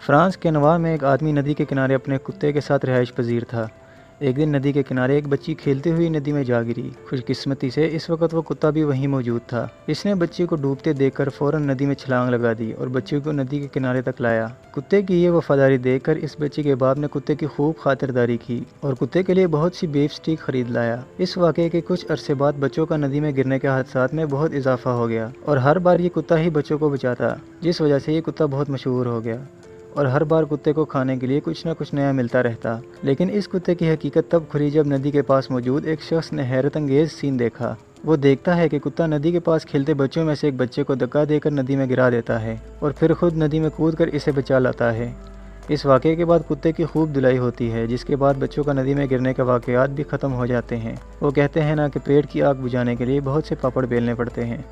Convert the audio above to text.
France के नवा में एक आदमी नदी के किनारे अपने कुत्ते के साथ रिहाइश पजीर था। एक दिन नदी के किनारे एक बच्ची खेलती हुई नदी में जा गिरी। खुशकिस्मती से इस वक्त वो कुत्ता भी वहीं मौजूद था। इसने बच्ची को डूबते देखकर फ़ौरन नदी में छलांग लगा दी और बच्ची को नदी के किनारे तक लाया। कुत्ते की ये वफादारी देखकर इस बच्ची के बाप ने कुत्ते की खूब खातिरदारी की और कुत्ते के लिए बहुत सी बीफ स्टिक खरीद लाया। इस वाक़े के कुछ अरसे बाद बच्चों का नदी में गिरने के हादसात में बहुत इजाफा हो गया और हर बार ये कुत्ता ही बच्चों को बचाता, जिस वजह से ये कुत्ता बहुत मशहूर हो गया और हर बार कुत्ते को खाने के लिए कुछ ना कुछ नया मिलता रहता। लेकिन इस कुत्ते की हकीकत तब खुली जब नदी के पास मौजूद एक शख्स ने हैरत अंगेज सीन देखा। वो देखता है कि कुत्ता नदी के पास खेलते बच्चों में से एक बच्चे को धक्का देकर नदी में गिरा देता है और फिर खुद नदी में कूदकर इसे बचा लाता है। इस वाक़े के बाद कुत्ते की खूब धुलाई होती है, जिसके बाद बच्चों का नदी में गिरने के वाक़यात भी ख़त्म हो जाते हैं। वो कहते हैं ना कि पेट की आग बुझाने के लिए बहुत से पापड़ बेलने पड़ते हैं।